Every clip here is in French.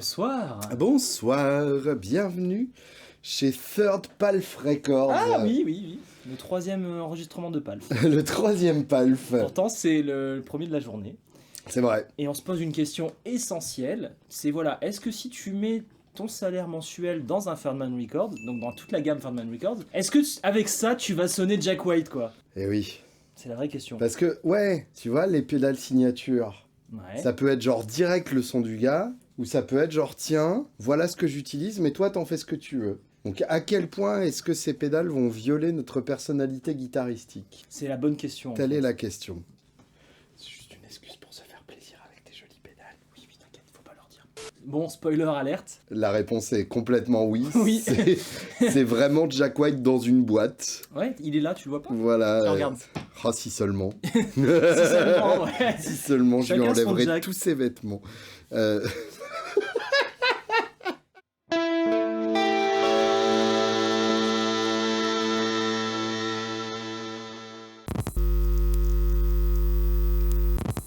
Bonsoir. Bonsoir, bienvenue chez Third Palf Records. Ah oui. Le troisième enregistrement de Palf. Le troisième Palf. Pourtant, c'est le premier de la journée. C'est vrai. Et on se pose une question essentielle. C'est voilà, est-ce que si tu mets ton salaire mensuel dans un Thirdman Records, donc dans toute la gamme Thirdman Records, est-ce que avec ça, tu vas sonner Jack White, quoi? Eh oui. C'est la vraie question. Parce que, ouais, tu vois, les pédales signature, Ouais. ça peut être genre direct le son du gars, ou ça peut être genre, tiens, voilà ce que j'utilise, mais toi, t'en fais ce que tu veux. Donc, à quel point est-ce que ces pédales vont violer notre personnalité guitaristique? C'est la bonne question. Telle est la question. C'est juste une excuse pour se faire plaisir avec des jolies pédales. Oui, t'inquiète, il faut pas leur dire. Bon, spoiler alerte. La réponse est complètement oui. Oui. C'est vraiment Jack White dans une boîte. Ouais, il est là, tu le vois pas? Voilà. Tiens, regarde. Ah, si seulement. Si seulement, ouais. Si seulement je lui Chacun son enlèverais Jack. tous ses vêtements.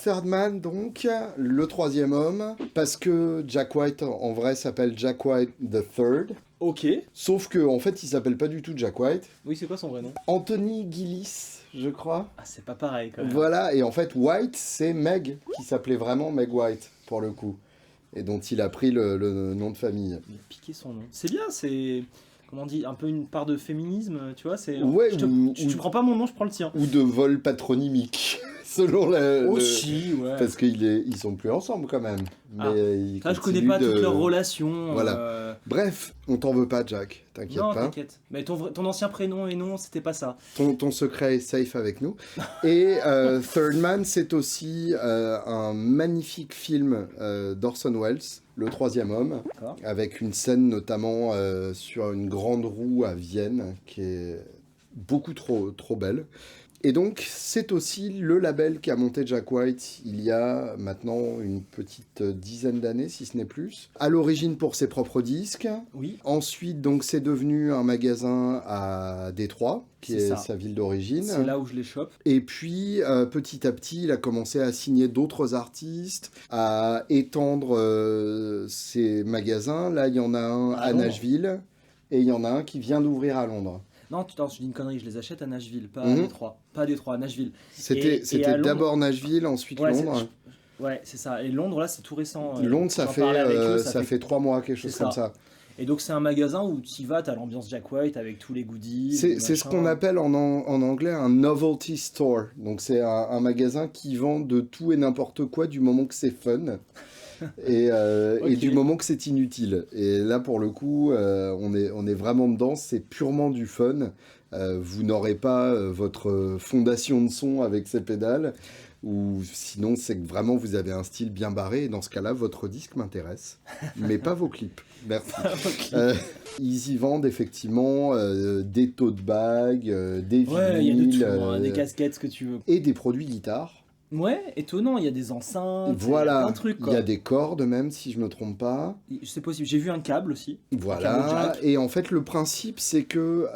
Thirdman, donc, le troisième homme, parce que Jack White, en vrai, s'appelle Jack White the Third. Ok. Sauf que, en fait, il s'appelle pas du tout Jack White. Oui, c'est quoi son vrai nom? Anthony Gillis, je crois. Ah, c'est pas pareil quand même. Voilà, et en fait, White, c'est Meg, qui s'appelait vraiment Meg White, pour le coup. Et dont il a pris le nom de famille. Il a piqué son nom. C'est bien, c'est. Comment on dit? Un peu une part de féminisme, tu vois? C'est. Ouais, tu prends pas mon nom, je prends le tien. Ou de vol patronymique, selon Aussi, ouais. Parce qu'ils sont plus ensemble, quand même. Mais Ah. ils Là, je connais continuent pas de... toutes leurs relations. Voilà. Bref, on t'en veut pas, Jack. T'inquiète Non, pas. t'inquiète. Mais ton ancien prénom et nom, c'était pas ça. Ton secret est safe avec nous. Et Third Man, c'est aussi un magnifique film d'Orson Welles, Le Troisième Homme, D'accord. avec une scène notamment sur une grande roue à Vienne, qui est beaucoup trop belle. Et donc, c'est aussi le label qui a monté Jack White il y a maintenant une petite dizaine d'années, si ce n'est plus. À l'origine pour ses propres disques. Oui. Ensuite, donc, c'est devenu un magasin à Détroit, qui C'est est ça. sa ville d'origine. C'est là où je les chope. Et puis, petit à petit, il a commencé à signer d'autres artistes, à étendre ses magasins. Là, il y en a un à Londres. Nashville, et il y en a un qui vient d'ouvrir à Londres. Non, je dis une connerie, je les achète à Nashville, pas à Mhm. Détroit. Pas à Détroit, à Nashville. C'était Et à Londres- d'abord Nashville, ensuite Ouais, Londres. Ouais, c'est ça. Et Londres, là, c'est tout récent. Londres, ça j'en parlais avec eux, fait 3 mois, quelque chose C'est comme ça. ça. Et donc, c'est un magasin où tu y vas, t'as l'ambiance Jack White avec tous les goodies. C'est ce qu'on appelle en anglais un novelty store. Donc c'est un magasin qui vend de tout et n'importe quoi du moment que c'est fun. Et Ok. du moment que c'est inutile. Et là, pour le coup, on est vraiment dedans. C'est purement du fun. Vous n'aurez pas votre fondation de son avec ces pédales. Ou sinon, c'est que vraiment, vous avez un style bien barré. Et dans ce cas-là, votre disque m'intéresse. Mais pas vos clips. Merci. Ok. Ils y vendent effectivement des tote bags, des Ouais, il y a de vinyles, tout, hein, des casquettes, ce que tu veux. et des produits guitare. Ouais, étonnant, il y a des enceintes, il y a Voilà, plein de trucs, il quoi. y a des cordes même, si je me trompe pas. C'est possible, j'ai vu un câble aussi. câble Voilà, jack. et en fait le principe c'est que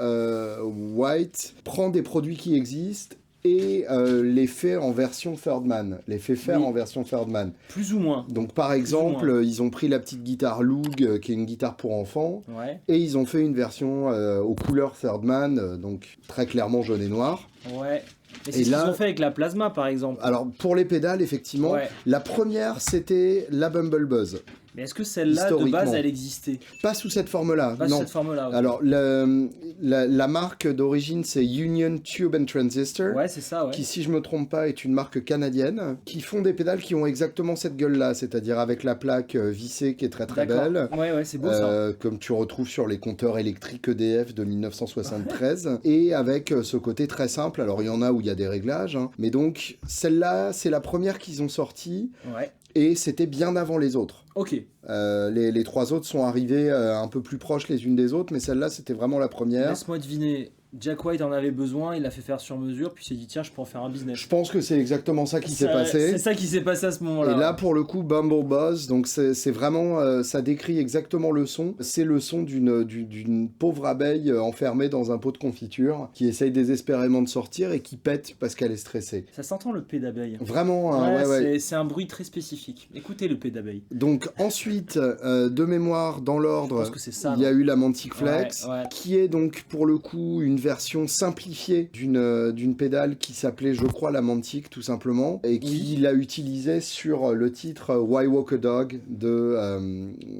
White prend des produits qui existent et les fait en version Thirdman, les fait faire Oui. en version Thirdman. Plus ou moins. Donc par exemple, ils ont pris la petite guitare Loog, qui est une guitare pour enfants, Ouais, et ils ont fait une version aux couleurs Thirdman, donc très clairement jaune et noir. ouais. Mais Et c'est ce là- qu'ils ont fait avec la plasma, par exemple. Alors pour les pédales, effectivement, Ouais. la première c'était la Bumble Buzz. Mais est-ce que celle-là, de Historiquement. base, elle existait? Pas sous cette forme-là, Pas sous non. cette forme-là. ok. Alors la marque d'origine c'est Union Tube and Transistor. Ouais, c'est ça, ouais. Qui, si je me trompe pas, est une marque canadienne, qui font des pédales qui ont exactement cette gueule-là, c'est-à-dire avec la plaque vissée qui est très très D'accord. belle, Ouais, c'est beau ça. comme tu retrouves sur les compteurs électriques EDF de 1973, et avec ce côté très simple. Alors il y en a où il y a des réglages, hein, mais donc celle-là, c'est la première qu'ils ont sortie, Ouais. et c'était bien avant les autres. Ok. Les trois autres sont arrivés un peu plus proches les unes des autres, mais celle-là, c'était vraiment la première. Laisse-moi deviner. Jack White en avait besoin, il l'a fait faire sur mesure, puis il s'est dit tiens, je peux en faire un business. Je pense que c'est exactement ça qui s'est passé. C'est ça qui s'est passé à ce moment-là. Et là, pour le coup, Bumble Buzz, donc c'est vraiment, ça décrit exactement le son. C'est le son d'une pauvre abeille enfermée dans un pot de confiture qui essaye désespérément de sortir et qui pète parce qu'elle est stressée. Ça s'entend le P d'abeille. Vraiment, hein, ouais. C'est un bruit très spécifique. Écoutez le P d'abeille. Donc ensuite, de mémoire, dans l'ordre, Je pense que c'est ça, il y a non eu la Mantic Flex, Ouais. qui est donc pour le coup une version simplifiée d'une pédale qui s'appelait, je crois, la Mantic tout simplement, et qu'il a utilisé sur le titre Why Walk a Dog de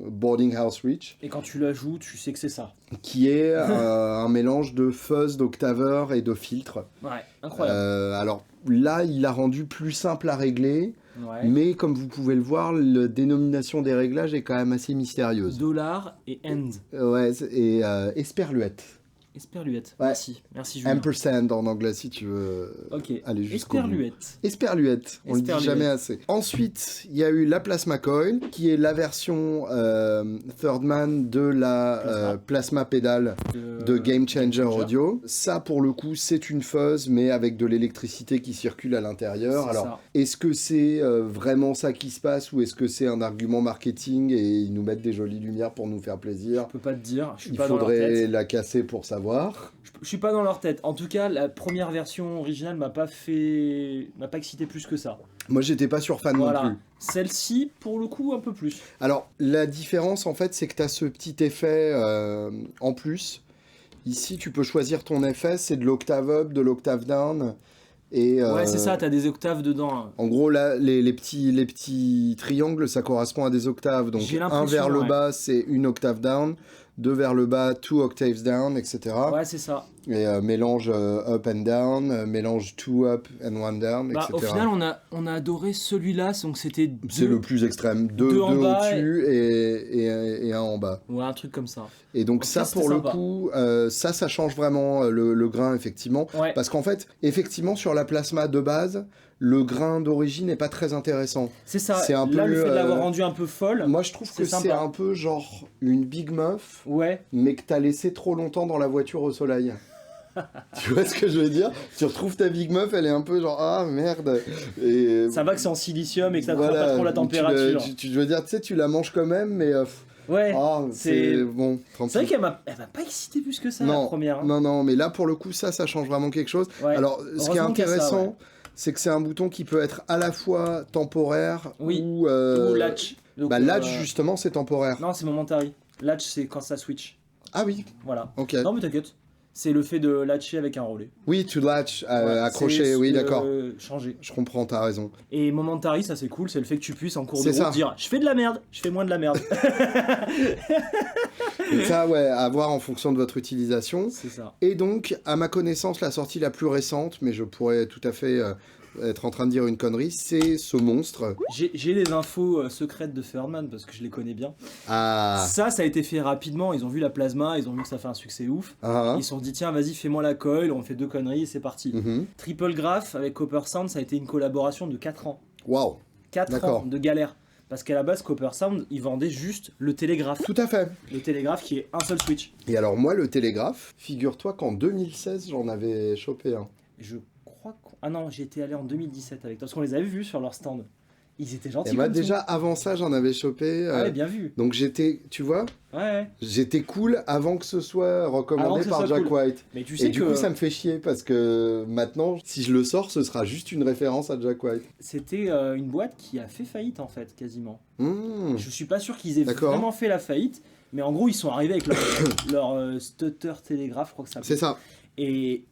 Boarding House Reach. Et quand tu la joues, tu sais que c'est ça. Qui est un mélange de fuzz, d'octaveur et de filtre. Ouais, incroyable. Alors là, il l'a rendu plus simple à régler. Ouais. Mais comme vous pouvez le voir, la dénomination des réglages est quand même assez mystérieuse. Dollar et end. Ouais, et esperluette. Esperluette. Ouais. Merci Julien. Ampersand en anglais si tu veux aller jusqu'au bout. Esperluette, on le dit jamais assez. Ensuite, il y a eu la Plasma Coil, qui est la version Third Man de la Plasma Pedal de Game Changer Audio. Ça, pour le coup, c'est une fuzz, mais avec de l'électricité qui circule à l'intérieur. Alors, est-ce que c'est vraiment ça qui se passe, ou est-ce que c'est un argument marketing et ils nous mettent des jolies lumières pour nous faire plaisir? Je peux pas te dire, il faudrait la casser pour savoir. Je suis pas dans leur tête. En tout cas, la première version originale m'a pas excité plus que ça. Moi, j'étais pas sur fan non plus. Celle-ci, pour le coup, un peu plus. Alors, la différence, en fait, c'est que tu as ce petit effet en plus. Ici, tu peux choisir ton effet, c'est de l'octave up, de l'octave down. Et, ouais, c'est ça, t'as des octaves dedans. En gros, là, les petits triangles, ça correspond à des octaves. Donc, un vers le bas, c'est une octave down. 2 vers le bas, 2 octaves down, etc. Ouais, c'est ça. Et mélange up and down, mélange 2 up and 1 down, etc. Au final, on a adoré celui-là, donc c'était... C'est le plus extrême. 2 au-dessus et 1 en bas. Ouais, un truc comme ça. Et donc ça, pour le coup, ça change vraiment le grain, effectivement. Ouais. Parce qu'en fait, effectivement, sur la Plasma de base, le grain d'origine n'est pas très intéressant. C'est ça. C'est un là, peu, le fait de l'avoir rendu un peu folle. Moi, je trouve que c'est un peu genre une Big Muff, mais que t'as laissé trop longtemps dans la voiture au soleil. Tu vois ce que je veux dire? Tu retrouves ta Big Muff, elle est un peu genre ah merde. Et ça va que c'est en silicium et que ça prend pas trop la température. Tu veux dire, tu sais, tu la manges quand même, mais ouais, c'est bon. C'est vrai qu'elle m'a pas excité plus que ça, la première. Hein. Non, mais là pour le coup, ça change vraiment quelque chose. Ouais. Alors, ce qui est intéressant, c'est que c'est un bouton qui peut être à la fois temporaire ou latch. Donc, latch, justement, c'est temporaire. Non, c'est momentary. Latch, c'est quand ça switch. Ah oui. Voilà. Ok. Non, mais t'inquiète. C'est le fait de latcher avec un relais. Oui, to latch, accrocher, oui, d'accord. Changer. Je comprends, t'as raison. Et momentary, ça c'est cool, c'est le fait que tu puisses en cours de route dire je fais de la merde, je fais moins de la merde. Et ça, ouais, à voir en fonction de votre utilisation. C'est ça. Et donc, à ma connaissance, la sortie la plus récente, mais je pourrais tout à fait être en train de dire une connerie, c'est ce monstre. J'ai les infos secrètes de Ferdman parce que je les connais bien. Ah. Ça a été fait rapidement. Ils ont vu la plasma, ils ont vu que ça fait un succès ouf. Ils se sont dit tiens, vas-y, fais-moi la coil, on fait 2 conneries et c'est parti. Triple Graph avec Copper Sound, ça a été une collaboration de 4 ans. Waouh. 4 ans de galère. Parce qu'à la base, Copper Sound, ils vendaient juste le télégraphe. Tout à fait. Le télégraphe qui est un seul switch. Et alors moi, le télégraphe, figure-toi qu'en 2016, j'en avais chopé un. Je crois que... Ah non, j'étais allé en 2017 avec toi, parce qu'on les avait vus sur leur stand. Ils étaient gentils. Et moi, déjà, avant ça, j'en avais chopé. Ouais, bien vu. Donc j'étais, tu vois, ouais. J'étais cool avant que ce soit recommandé par Jack White. Mais tu sais du coup, ça me fait chier parce que maintenant, si je le sors, ce sera juste une référence à Jack White. C'était une boîte qui a fait faillite, en fait, quasiment. Je suis pas sûr qu'ils aient vraiment fait la faillite, mais en gros, ils sont arrivés avec leur stutter télégraphe, je crois que ça s'appelle. C'est ça. Et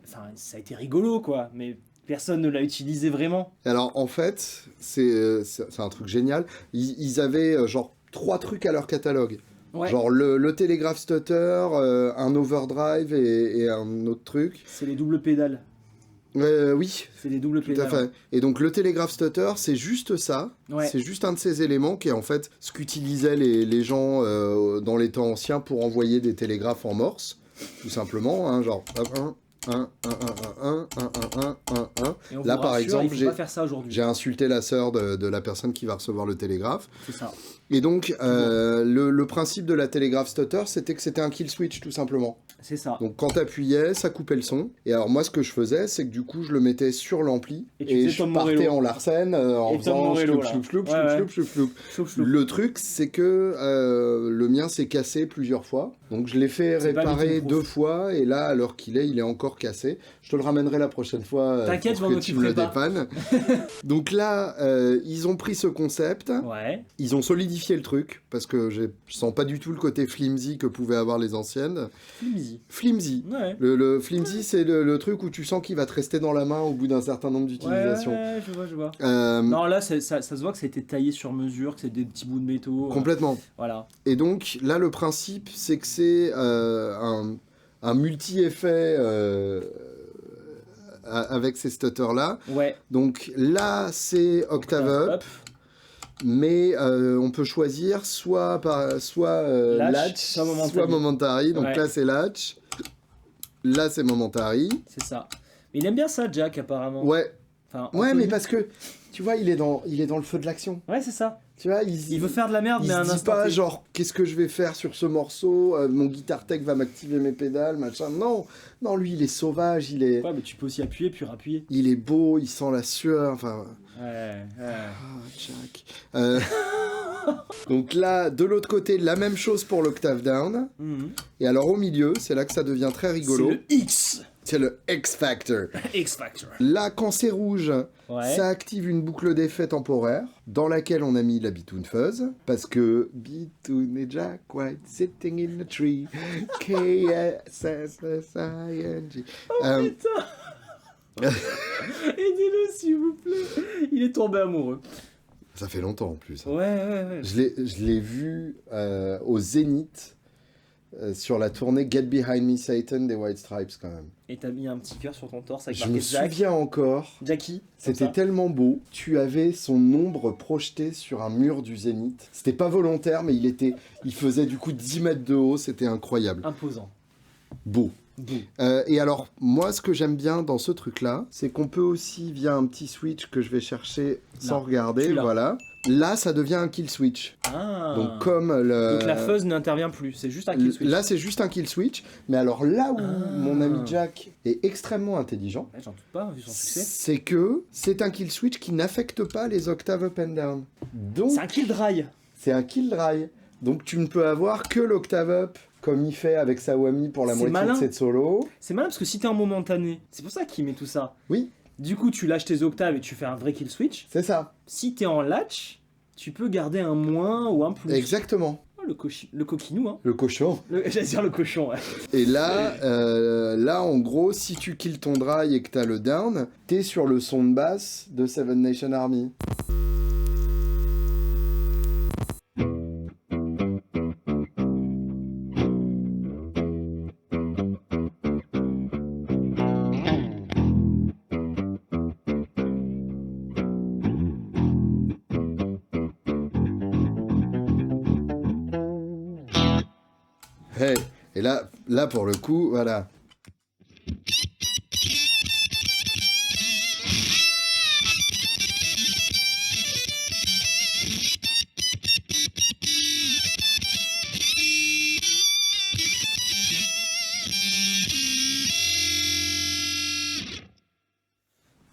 enfin, ça a été rigolo, quoi, mais... Personne ne l'a utilisé vraiment. Alors, en fait, c'est un truc génial. Ils avaient genre 3 trucs à leur catalogue. Ouais. Genre le télégraphe stutter, un overdrive et un autre truc. C'est les doubles pédales. Oui. C'est les doubles pédales. Tout à fait. Et donc le télégraphe stutter, c'est juste ça. Ouais. C'est juste un de ces éléments qui est en fait ce qu'utilisaient les gens dans les temps anciens pour envoyer des télégraphes en morse. Tout simplement, hein, genre... Et on Là, vous par rassure, exemple, il faut pas faire ça aujourd'hui. j'ai insulté la sœur de la personne qui va recevoir le télégraphe. C'est ça. Et donc, le principe de la télégraphe stutter, c'était que c'était un kill switch, tout simplement. C'est ça. Donc, quand t'appuyais, ça coupait le son. Et alors, moi, ce que je faisais, c'est que du coup, je le mettais sur l'ampli. Et tu Et faisais je Tom partais Morello. en Larsen en Et Tom faisant Morello, chloup, là. chloup, Ouais, chloup, chloup. Chloup, chloup. Le truc, c'est que le mien s'est cassé plusieurs fois. Donc, je l'ai fait C'est pas réparer meeting proof. 2 fois. Et là, à l'heure qu'il est, il est encore cassé. Je te le ramènerai la prochaine fois T'inquiète, pour je que m'en tu me le occuperai pas. dépannes. Donc là, ils ont pris ce concept. Ouais. Ils ont solidifié le truc. Parce que je sens pas du tout le côté flimsy que pouvaient avoir les anciennes. Flimsy. Flimsy. Ouais. Le flimsy, c'est le truc où tu sens qu'il va te rester dans la main au bout d'un certain nombre d'utilisations. Ouais, je vois. Euh, Non, là, ça se voit que ça a été taillé sur mesure, que c'est des petits bouts de métaux. Complètement. Voilà. Et donc, là, le principe, c'est que c'est un multi-effet avec ces stutters-là. Ouais. Donc là, c'est octave up, mais on peut choisir soit latch, soit momentary. soit momentary. Donc Ouais. là, c'est latch. Là, c'est momentary. C'est ça. Mais il aime bien ça, Jack, apparemment. Ouais. Enfin, Ouais, Anthony. mais parce que, tu vois, il est dans le feu de l'action. Ouais, c'est ça. Tu vois, Il veut faire de la merde, il mais à un se dit instant pas T. genre qu'est-ce que je vais faire sur ce morceau, mon guitar tech va m'activer mes pédales, machin. Non, lui il est sauvage, il est Ouais, mais tu peux aussi appuyer, puis rappuyer. il est beau, il sent la sueur, enfin. Ouais. Jack. Donc là, de l'autre côté, la même chose pour l'octave down. Mhm. Et alors au milieu, c'est là que ça devient très rigolo. C'est le X. C'est le X Factor. X Factor. Là, quand c'est rouge, Ouais. ça active une boucle d'effet temporaire dans laquelle on a mis la Bitoon Fuzz. Parce que Bitoon et Jack White sitting in the tree. K-S-S-S-I-N-G. Putain. Aidez-le, s'il vous plaît. Il est tombé amoureux. Ça fait longtemps en plus. Ouais. Je l'ai vu au Zénith sur la tournée Get Behind Me Satan des White Stripes quand même. Et t'as mis un petit cœur sur ton torse avec Je marqué me Jack. souviens encore. Jackie. C'était tellement beau. Tu avais son ombre projetée sur un mur du Zénith. C'était pas volontaire, mais il faisait du coup 10 mètres de haut. C'était incroyable. Imposant. Beau. Beau. Et alors, moi, ce que j'aime bien dans ce truc-là, c'est qu'on peut aussi, via un petit switch que je vais chercher sans regarder, celui-là. voilà. Là, ça devient un kill switch. Ah. Donc, comme le... Donc la fuzz n'intervient plus, c'est juste un kill switch. Là, c'est juste un kill switch. Mais alors, là où Ah. mon ami Jack est extrêmement intelligent, Ouais, j'en doute pas, vu son succès. c'est que c'est un kill switch qui n'affecte pas les octaves up and down. Donc, C'est un kill dry. c'est un kill dry. Donc, tu ne peux avoir que l'octave up, comme il fait avec sa whammy pour la C'est moitié malin. de cette solo. C'est malin parce que si t'es en momentané, c'est pour ça qu'il met tout ça. Oui, Du coup, tu lâches tes octaves et tu fais un vrai kill switch. c'est ça. Si t'es en latch, tu peux garder un moins ou un plus. Exactement. Oh, le coquinou, hein. Le cochon. J'allais dire le cochon, ouais. Et là, en gros, si tu kills ton dry et que t'as le down, t'es sur le son de basse de Seven Nation Army. Hey, et là pour le coup, voilà.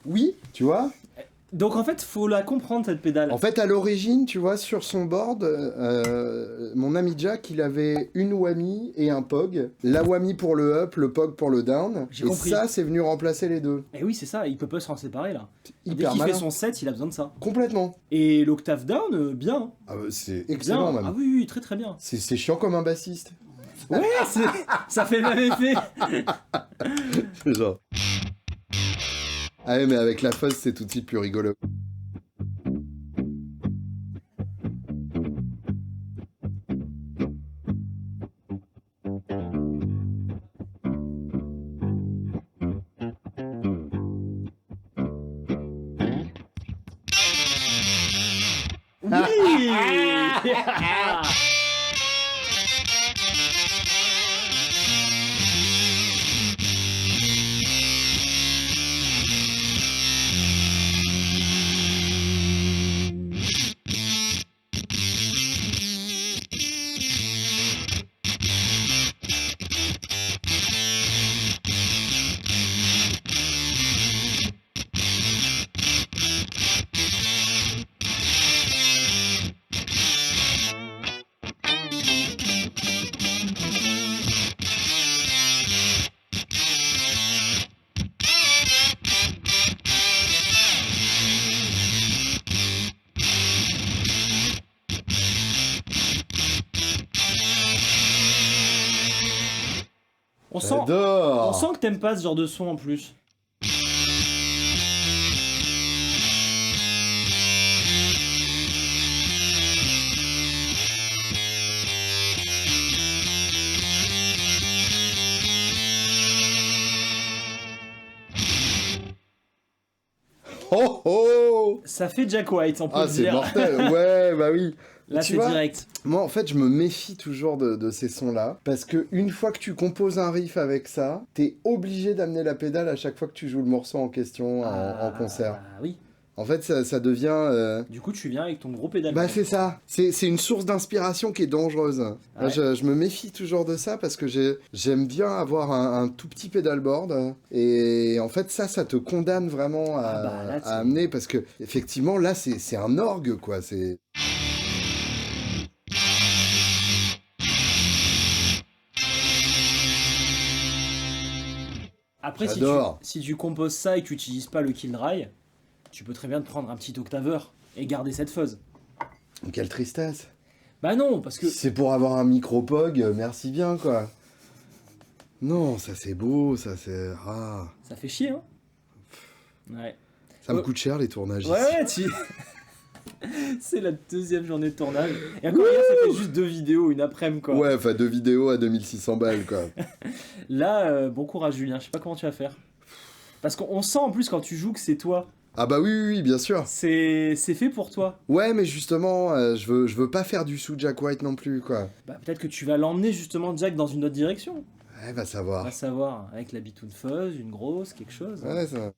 Oui, tu vois. Donc en fait, faut la comprendre cette pédale. En fait, à l'origine, tu vois, sur son board, mon ami Jack, il avait une whammy et un pog. La whammy pour le up, le pog pour le down. J'ai Et compris. ça, c'est venu remplacer les deux. Et oui, c'est ça, il peut pas s'en séparer là. Dès Hyper qu'il fait malin. son set, il a besoin de ça. Complètement. Et l'octave down, bien. Ah bah, c'est Bien. excellent, même. Ah oui, très très bien. C'est chiant comme un bassiste. Ouais, ça fait le même effet. C'est genre. Ah ouais, mais avec la fuzz, c'est tout de suite plus rigolo. Oui. sent que t'aimes pas ce genre de son en plus. Oh oh. Ça fait Jack White, on peut Ah, le c'est dire. mortel. Ouais, bah oui. Là, Tu c'est vois, direct. Moi, en fait, je me méfie toujours de ces sons-là, parce que une fois que tu composes un riff avec ça, t'es obligé d'amener la pédale à chaque fois que tu joues le morceau en question en concert. Ah oui. En fait, ça devient... Du coup, tu viens avec ton gros pédale. Bah c'est ça, c'est une source d'inspiration qui est dangereuse. Ouais. Je me méfie toujours de ça parce que j'aime bien avoir un tout petit pedalboard et en fait ça te condamne vraiment Là, à amener parce que effectivement là c'est un orgue quoi, c'est... Après, J'adore. si tu composes ça et que tu n'utilises pas le kill dry, tu peux très bien te prendre un petit octaveur et garder cette fuzz. Quelle tristesse. Bah non, parce que... C'est pour avoir un micro-pog, merci bien quoi. Non, ça c'est beau, ça c'est... Ah. Ça fait chier, hein. Ouais. Ça me coûte cher les tournages ici. Ouais, c'est la deuxième journée de tournage. Et encore hier, c'était juste 2 vidéos, une après-midi, quoi. Ouais, enfin 2 vidéos à 2600 balles quoi. Là, bon courage, Julien. Je sais pas comment tu vas faire. Parce qu'on sent en plus quand tu joues que c'est toi. Ah bah oui, bien sûr. C'est fait pour toi. Ouais, mais justement, je veux pas faire du sous Jack White non plus, quoi. Bah peut-être que tu vas l'emmener justement, Jack, dans une autre direction. Ouais, va On savoir. va savoir, avec la bitoune fuzz, une grosse, quelque chose. Ouais, ça...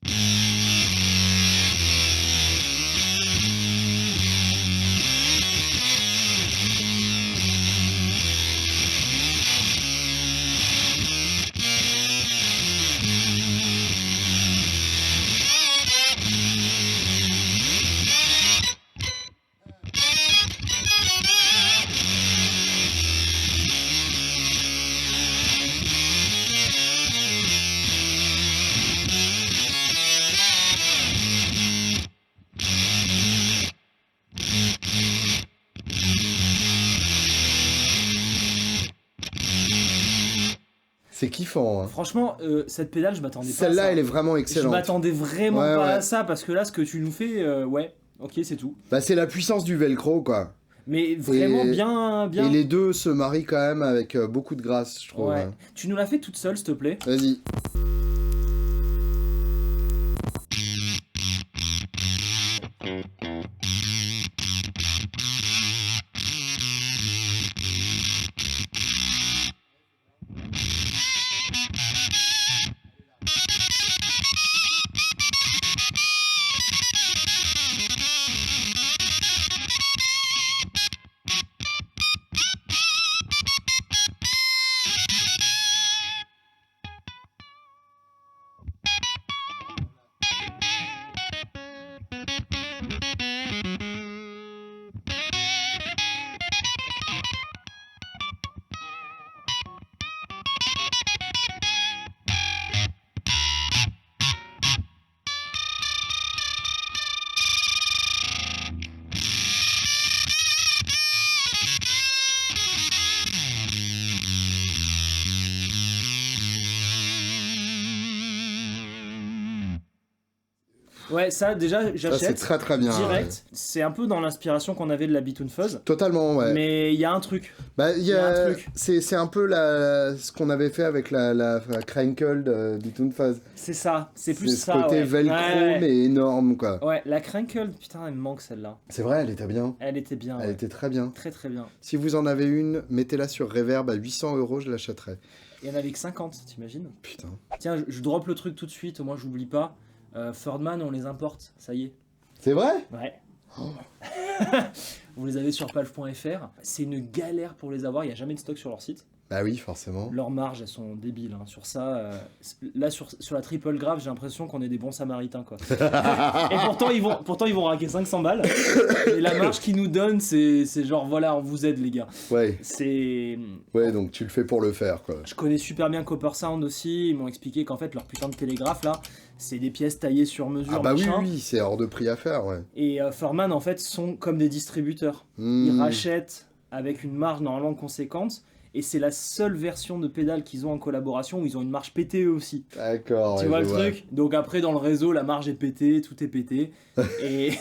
C'est kiffant, hein. Franchement, cette pédale, je m'attendais pas à ça. Celle-là, elle est vraiment Je excellente. m'attendais vraiment Ouais, pas ouais. à ça, parce que là, ce que tu nous fais, ouais, ok, c'est tout. Bah, c'est la puissance du velcro, quoi. Mais vraiment Et- bien. Et les deux se marient quand même avec beaucoup de grâce, je trouve. Ouais. hein. Tu nous l'as fait toute seule, s'il te plaît. Vas-y. Ouais, ça, déjà, Ça, c'est j'achète. très très bien. Direct. C'est un peu dans l'inspiration qu'on avait de la Bitoon Fuzz. ouais. Totalement, ouais. Mais il y a un truc. Bah, y a un truc. C'est un peu ce qu'on avait fait avec la Crankle de Bitoon Fuzz. C'est ça. C'est plus C'est ça. ce côté ouais. velcro, Ouais. mais énorme, quoi. Ouais, la Crinkle, putain, elle me manque celle-là. C'est vrai, elle était bien. Elle était bien. Elle ouais. était très bien. Très très bien. Si vous en avez une, mettez-la sur Reverb à 800 €, je l'achèterai. Il y en avait que 50, t'imagines? Putain. Tiens, je drop le truc tout de suite, au moins j'oublie pas. Fordman, on les importe, ça y est. C'est vrai? Ouais. Vous les avez sur palf.fr. C'est une galère pour les avoir, il n'y a jamais de stock sur leur site. Bah oui, forcément. Leurs marges, elles sont débiles. Hein. Sur ça, là, sur la triple grave, j'ai l'impression qu'on est des bons samaritains. Quoi. Et pourtant, ils vont raquer 500 balles. Et la marge qu'ils nous donnent, c'est genre, voilà, on vous aide, les gars. Ouais. C'est... Ouais, donc tu le fais pour le faire, quoi. Je connais super bien Copper Sound aussi. Ils m'ont expliqué qu'en fait, leur putain de télégraphe, là, c'est des pièces taillées sur mesure. Ah bah oui, machin. oui, c'est hors de prix à faire, ouais. Et Furman, en fait, sont comme des distributeurs. Hmm. Ils rachètent avec une marge normalement conséquente. Et c'est la seule version de pédale qu'ils ont en collaboration où ils ont une marche pétée eux aussi. D'accord. Tu ouais, vois je le truc? Donc après, dans le réseau, la marge est pétée, tout est pété. Et,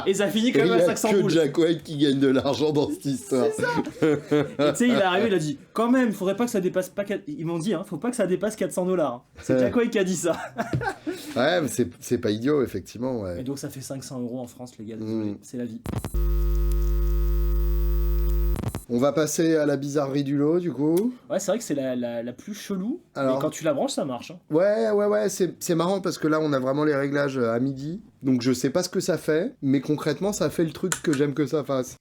et ça finit quand Et même il à y a 500 que boules. Jack White qui gagne de l'argent dans cette histoire. Et tu sais, il est arrivé, il a dit quand même, faudrait pas que ça dépasse pas. Ils m'ont dit, faut pas que ça dépasse 400$. C'est Jack White qui a dit ça. Ouais, mais c'est pas idiot, effectivement. Ouais. Et donc ça fait 500€ en France, les gars. Désolé, c'est la vie. On va passer à la bizarrerie du lot, du coup. Ouais, c'est vrai que c'est la plus chelou. Alors- Mais quand tu la branches, ça marche. Hein. Ouais, c'est marrant parce que là, on a vraiment les réglages à midi. Donc, je sais pas ce que ça fait, mais concrètement, ça fait le truc que j'aime que ça fasse.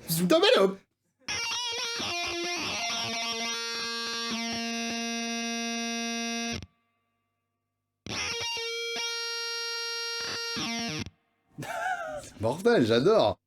Zoubdabadop. C'est mortel, j'adore.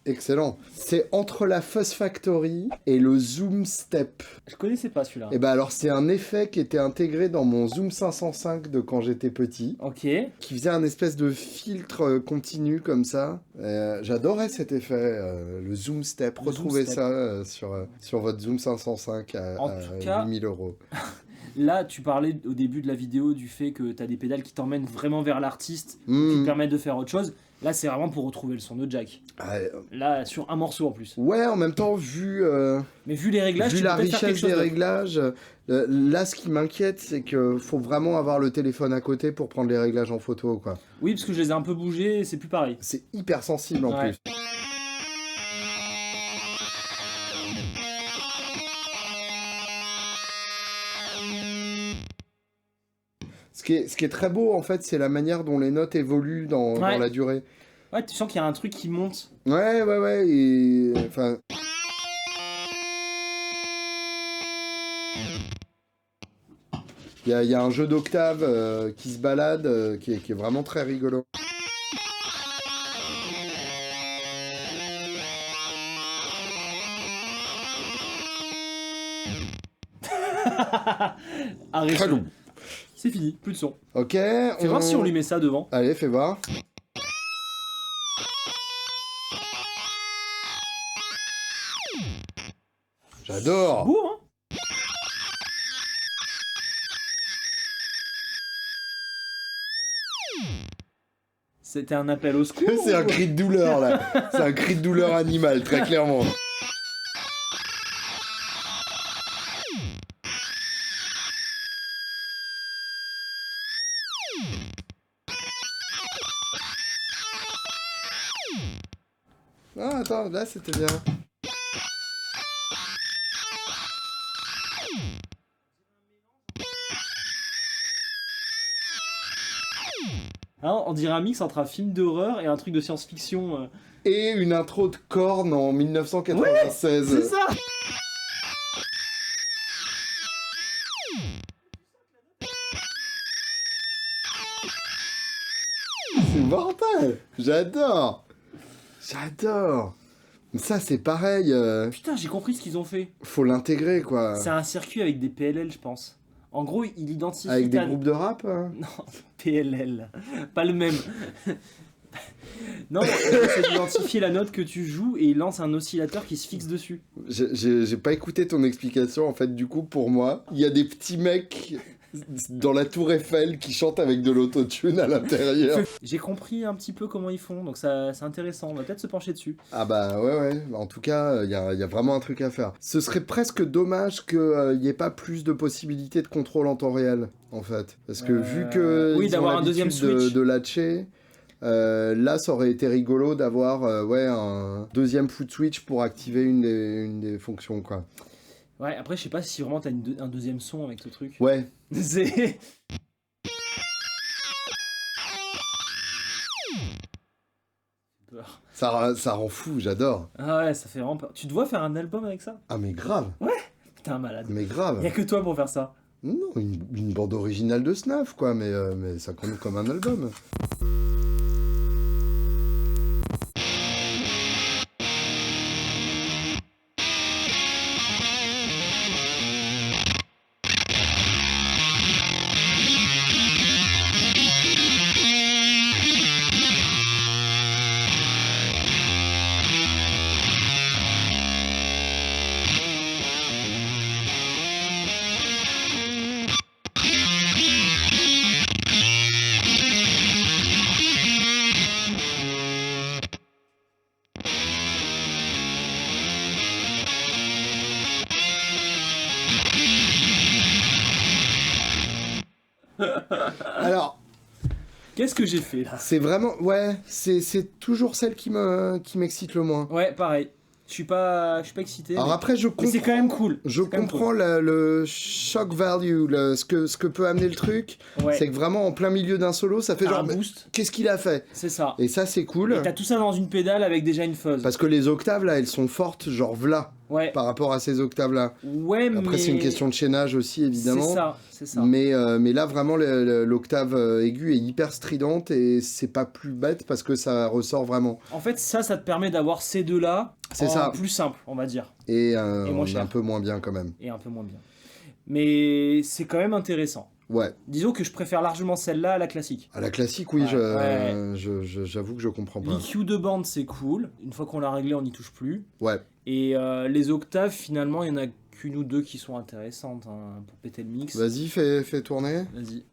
Excellent. C'est entre la Fuzz Factory et le Zoom Step. Je connaissais pas celui-là. Et bah alors, c'est un effet qui était intégré dans mon Zoom 505 de quand j'étais petit, Ok. qui faisait un espèce de filtre continu comme ça. J'adorais cet effet, le Zoom Step. Le Retrouvez Zoom Step. ça sur votre Zoom 505 En à tout cas- 8 000 €. Là, tu parlais au début de la vidéo du fait que t'as des pédales qui t'emmènent vraiment vers l'artiste, qui te Mmh. permettent de faire autre chose. Là, c'est vraiment pour retrouver le son de Jack. Là, sur un morceau en plus. Ouais, en même temps, vu Mais vu les réglages, vu tu la peux peut-être faire quelque richesse chose des d'autre. réglages, là, ce qui m'inquiète, c'est que faut vraiment avoir le téléphone à côté pour prendre les réglages en photo, quoi. Oui, parce que je les ai un peu bougés et c'est plus pareil. C'est hyper sensible en Ouais. plus. Ce qui est très beau, en fait, c'est la manière dont les notes évoluent dans Ouais. la durée. Ouais, tu sens qu'il y a un truc qui monte. Ouais, et... Enfin... Il y a un jeu d'octave qui se balade, qui est vraiment très rigolo. Arrête. Très long. C'est fini, plus de son. Ok, Fais voir si on lui met ça devant. Allez, fais voir. J'adore. Beau, hein? C'était un appel au secours. C'est un ou- cri de douleur, là. C'est un cri de douleur animal, très clairement. Ah, attends, là, c'était bien. Hein, on dirait un mix entre un film d'horreur et un truc de science-fiction. Et une intro de Korn en 1996. C'est ça! C'est mortel. J'adore. J'adore. Ça, c'est pareil. Putain, j'ai compris ce qu'ils ont fait. Faut l'intégrer, quoi. C'est un circuit avec des PLL, je pense. En gros, il identifie... Avec des ta- groupes de rap, hein. Non, PLL. Pas le même. Non, c'est d'identifier la note que tu joues et il lance un oscillateur qui se fixe dessus. J'ai pas écouté ton explication, en fait, du coup, pour moi, il y a des petits mecs dans la tour Eiffel qui chantent avec de l'autotune à l'intérieur. J'ai compris un petit peu comment ils font, donc ça, c'est intéressant, on va peut-être se pencher dessus. Ah bah ouais, en tout cas, il y a vraiment un truc à faire. Ce serait presque dommage qu'il n'y ait pas plus de possibilités de contrôle en temps réel, en fait. Parce que vu que oui, ils d'avoir ont un deuxième l'habitude switch. de latcher, là, ça aurait été rigolo d'avoir un deuxième foot switch pour activer une des fonctions, quoi. Ouais, après, je sais pas si vraiment t'as un deuxième son avec ce truc. Ouais. C'est... peur. Ça rend fou, j'adore. Ah ouais, ça fait vraiment peur. Tu te vois faire un album avec ça? Ah mais grave, T'es un malade. mais grave. Y'a que toi pour faire ça. Non, une bande originale de Snaf, quoi, mais ça compte comme un album. Alors, Qu'est-ce que j'ai fait là? c'est vraiment... Ouais, c'est toujours celle qui m'excite le moins. Ouais, pareil. Je suis pas excité. Alors mais... après, je mais comprends... c'est quand même cool. Je C'est quand même comprends le shock value, ce que peut amener le truc. cool. Ouais. C'est que vraiment, en plein milieu d'un solo, ça fait T'as genre... un mais boost. qu'est-ce qu'il a fait? C'est ça. Et ça, c'est cool. Et t'as tout ça dans une pédale avec déjà une fuzz. Parce que les octaves, là, elles sont fortes, genre v'là, Ouais. par rapport à ces octaves-là. Ouais, mais... Après, c'est une question de chaînage aussi, évidemment. C'est ça. Mais là, vraiment, l'octave aiguë est hyper stridente et c'est pas plus bête parce que ça ressort vraiment. En fait, ça te permet d'avoir ces deux-là C'est en ça. plus simple, on va dire. Et moins cher. un peu moins bien quand même. Et un peu moins bien. Mais c'est quand même intéressant. Ouais. Disons que je préfère largement celle-là à la classique. À la classique, oui, Ouais, j'avoue que je comprends pas. L'EQ de bande, c'est cool. Une fois qu'on l'a réglé, on n'y touche plus. Ouais. Et les octaves, finalement, il y en a qu'une ou deux qui sont intéressantes hein, pour péter le mix. Vas-y, fais tourner. Vas-y.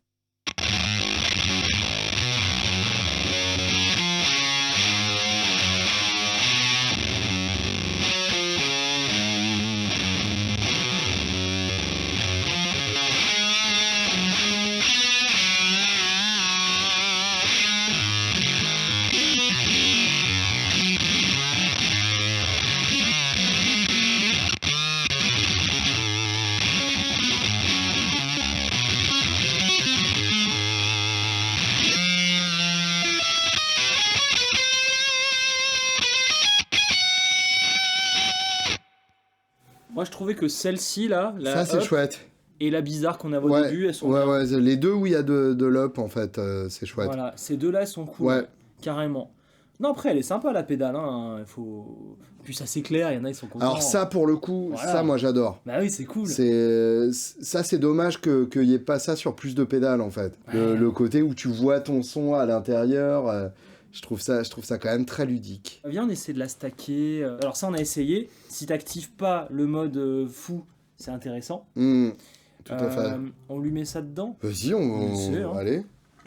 Moi, je trouvais que celle-ci, là, la Ça, c'est up chouette. et la bizarre qu'on avait au Ouais, début, elles sont ouais, bien. ouais, les deux où il y a de l'up, en fait, c'est chouette. Voilà, ces deux-là, elles sont cool. Ouais. Carrément. Non, après, elle est sympa, la pédale. Hein. Faut... Puis ça s'éclaire, il y en a, ils sont contents. Alors ça, pour le coup, Voilà. ça, moi, j'adore. Bah oui, c'est cool. Ça, c'est dommage qu'il n'y ait pas ça sur plus de pédales, en fait. Ouais. Le côté où tu vois ton son à l'intérieur, je trouve ça quand même très ludique. Viens, on essaie de la stacker. Alors ça, on a essayé. Si t'actives pas le mode fou, c'est intéressant. Tout à fait. On lui met ça dedans. Vas-y, On sait, hein. allez.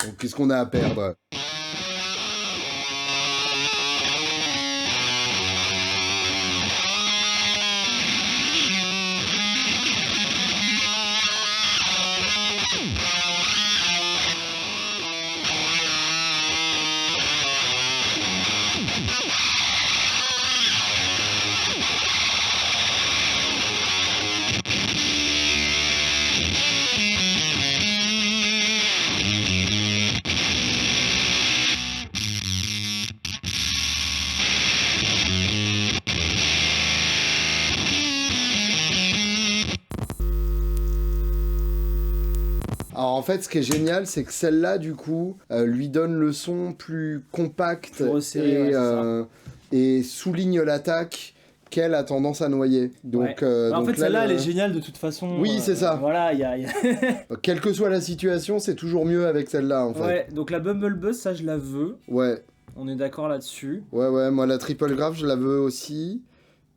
Donc, qu'est-ce qu'on a à perdre? Alors en fait, ce qui est génial, c'est que celle-là, du coup, lui donne le son plus compact Plus resserré, ouais, c'est ça. et souligne l'attaque qu'elle a tendance à noyer. Donc, Ouais. Bah, en donc fait, celle-là, elle est géniale de toute façon. Oui, c'est ça. Voilà, il y a... quelle que soit la situation, c'est toujours mieux avec celle-là, en fait. Ouais, donc la Bumble Buzz, ça, je la veux. Ouais. On est d'accord là-dessus. Ouais, moi la triple grave, je la veux aussi,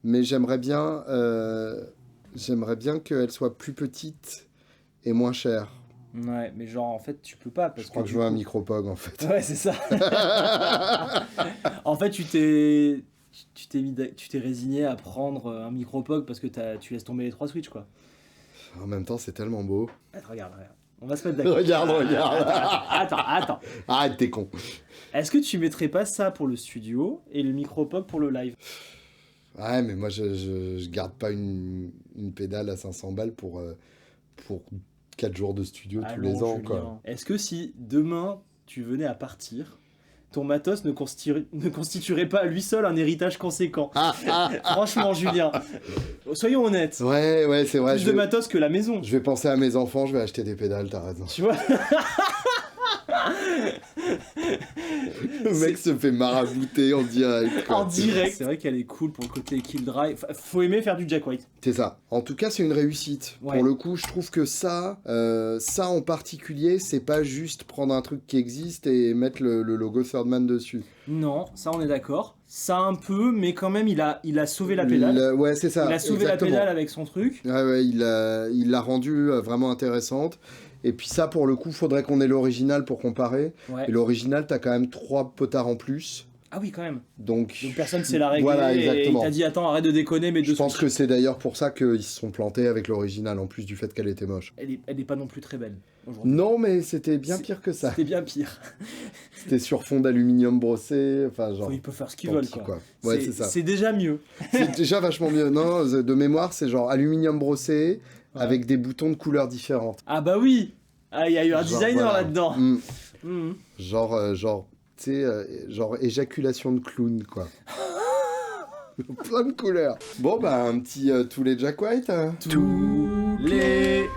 mais j'aimerais bien qu'elle soit plus petite et moins chère. Ouais, mais genre, en fait, tu peux pas. Parce Je crois que je veux un micro-pog, en fait. Ouais, c'est ça. En fait, tu t'es résigné à prendre un micro-pog parce que tu laisses tomber les 3 Switch, quoi. En même temps, c'est tellement beau. Regarde. On va se mettre d'accord. Regarde. Attends. Arrête, t'es con. Est-ce que tu mettrais pas ça pour le studio et le micro-pog pour le live? Ouais, mais moi, je garde pas une pédale à 500 balles pour 4 jours de studio tous les ans, Julien. quoi. Est-ce que si demain tu venais à partir, ton matos ne constituerait pas à lui seul un héritage conséquent? Franchement, Julien, soyons honnêtes. Ouais, c'est vrai. Plus de matos que la maison. Je vais penser à mes enfants, je vais acheter des pédales, t'as raison. Tu vois? Le mec se fait marabouter en direct, quoi. En direct. C'est vrai qu'elle est cool pour le côté kill drive. Faut aimer faire du Jack White. C'est ça. En tout cas, c'est une réussite. Ouais. Pour le coup, je trouve que ça en particulier, c'est pas juste prendre un truc qui existe et mettre le logo Third Man dessus. Non, ça on est d'accord. Ça un peu, mais quand même il a sauvé la pédale. Ouais, c'est ça. Il a sauvé exactement. la pédale avec son truc. Ouais, il l'a rendue vraiment intéressante. Et puis ça, pour le coup, faudrait qu'on ait l'original pour comparer. Ouais. Et l'original, t'as quand même 3 potards en plus. Ah oui, quand même. Donc Personne sait la régler. Voilà, Et il exactement. t'a dit attends, arrête de déconner, mais Je pense que c'est d'ailleurs pour ça qu'ils se sont plantés avec l'original, en plus du fait qu'elle était moche. Elle est pas non plus très belle aujourd'hui. Non, mais c'était bien pire que ça. C'était bien pire. C'était sur fond d'aluminium brossé, enfin genre... Ils peuvent faire ce qu'ils tant veulent pis, quoi. Ouais, c'est ça. C'est déjà mieux. C'est déjà vachement mieux. Non, de mémoire, c'est genre aluminium brossé, Ouais. avec des boutons de couleurs différentes. Ah bah oui. Ah, il y a eu un Genre, designer voilà. là-dedans. Mm. Genre, tu sais, genre éjaculation de clown, quoi. Plein de couleurs. Bon, bah, un petit tous les Jack White. Hein. Tous les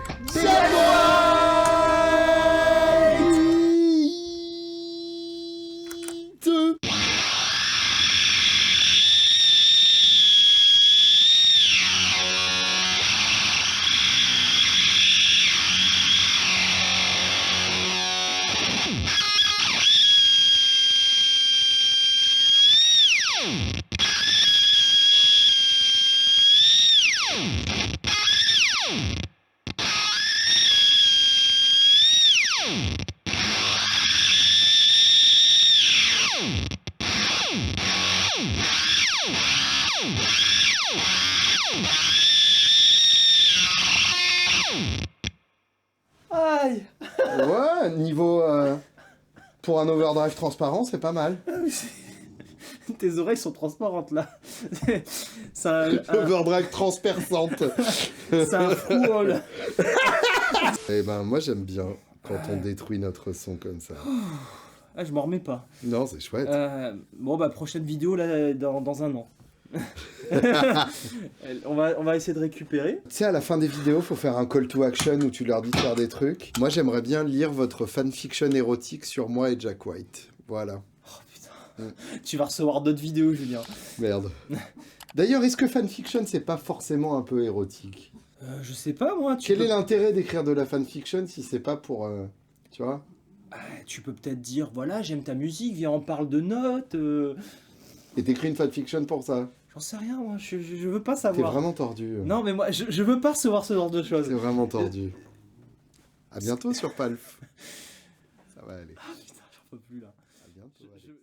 Aïe. Ouais, niveau... pour un overdrive transparent, c'est pas mal. Tes oreilles sont transparentes là. C'est un Overdrive transperçante. frôle. Eh ben, moi, j'aime bien quand on détruit notre son comme ça. Ah, je m'en remets pas. Non, c'est chouette. Bon bah prochaine vidéo là dans un an. on va essayer de récupérer. Tu sais, à la fin des vidéos, faut faire un call to action où tu leur dis de faire des trucs. Moi, j'aimerais bien lire votre fanfiction érotique sur moi et Jack White. Voilà. Oh putain. Tu vas recevoir d'autres vidéos, Julien. Merde. D'ailleurs, est-ce que fanfiction, c'est pas forcément un peu érotique? Je sais pas moi. Quel est l'intérêt d'écrire de la fanfiction si c'est pas pour... tu vois? Tu peux peut-être dire, voilà, j'aime ta musique, viens, on parle de notes. Et t'écris une fanfiction pour ça? J'en sais rien, moi, je veux pas T'es savoir. vraiment tordu. Non, mais moi, je veux pas recevoir ce genre de choses. C'est vraiment tordu. À bientôt sur Palf. Ça va aller. Ah putain, j'en peux plus là. À bientôt. allez.